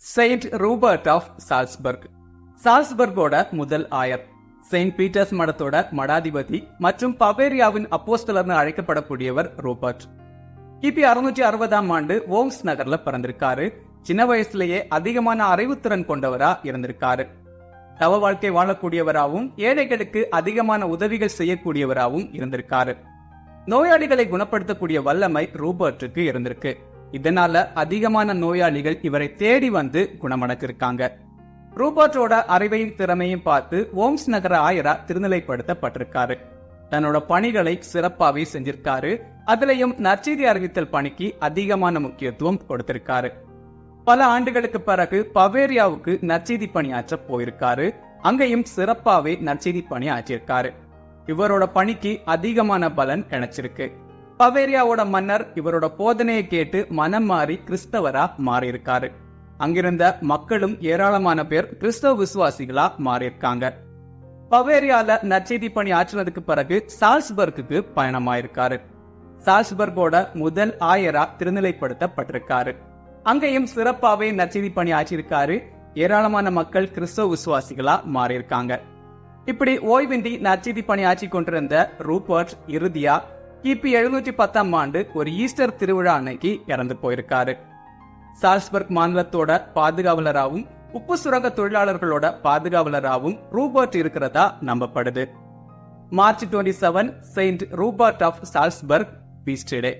Saint Rupert of Salzburg. சால்ஸ்பர்கோட முதல் ஆயர், செயின்ட் பீட்டர்ஸ் மடத்தோட மடாதிபதி மற்றும் பவேரியாவின் அப்போஸ்தலர்னு அழைக்கப்படக்கூடியவர் ரூபர்ட். கிபி 660ஆம் ஆண்டு ஓம்ஸ் நகர்ல பிறந்திருக்காரு. சின்ன வயசுலயே அதிகமான அறிவுத்திறன் கொண்டவரா இருந்திருக்காரு. தவ வாழ்க்கை வாழக்கூடியவராகவும் ஏழைகளுக்கு அதிகமான உதவிகள் செய்யக்கூடியவராகவும் இருந்திருக்காரு. நோயாளிகளை குணப்படுத்தக்கூடிய வல்லமை ரூபர்ட்டுக்கு இருந்திருக்கு. இதனால அதிகமான நோயாளிகள் இவரை தேடி வந்து குணமடைஞ்சிருக்காங்க. ரூபர்ட்டோட அறிவையும் திறமையும் பார்த்து ஓம்ஸ் நகர ஆயரா திருநிலைப்படுத்தப்பட்டிருக்காரு. தன்னோட பணிகளை சிறப்பாவே செஞ்சிருக்காரு. அதுலயும் நற்செய்தி அறிவித்தல் பணிக்கு அதிகமான முக்கியத்துவம் கொடுத்திருக்காரு. பல ஆண்டுகளுக்கு பிறகு பவேரியாவுக்கு நற்செய்தி பணியாற்ற போயிருக்காரு. அங்கேயும் சிறப்பாவே நற்செய்தி பணி ஆற்றியிருக்காரு. இவரோட பணிக்கு அதிகமான பலன் கிடைச்சிருக்கு. பவேரியாவோட மன்னர் இவரோட போதனையை கேட்டு மனம் மாறி கிறிஸ்தவரா மாறியிருக்காரு. அங்கிருந்த மக்களும் ஏராளமான பேர் கிறிஸ்தவ விசுவாசிகளா மாறியிருக்காங்க. பவேரியால நற்செய்தி பணி ஆற்றினதுக்கு பிறகு சால்ஸ்பர்க்கு பயணமாயிருக்காரு. சால்ஸ்பர்கோட முதல் ஆயரா திருநிலைப்படுத்தப்பட்டிருக்காரு. அங்கேயும் சிறப்பாவே நற்செய்தி பணி ஆற்றியிருக்காரு. ஏராளமான மக்கள் கிறிஸ்தவ விசுவாசிகளா மாறியிருக்காங்க. இப்படி ஓய்வின்றி நற்செய்தி பணி ஆட்சி கொண்டிருந்த ரூபர்ட் இறுதியா கிபி 710ஆம் ஆண்டு ஒரு ஈஸ்டர் திருவிழா அன்னைக்கு இறந்து போயிருக்காரு. சால்ஸ்பர்க் மாநிலத்தோட பாதுகாவலராகவும் உப்பு சுரங்க தொழிலாளர்களோட பாதுகாவலராகவும் ரூபர்ட் இருக்கிறதா நம்பப்படுது. March 27 Saint Rupert of Salzburg feast day.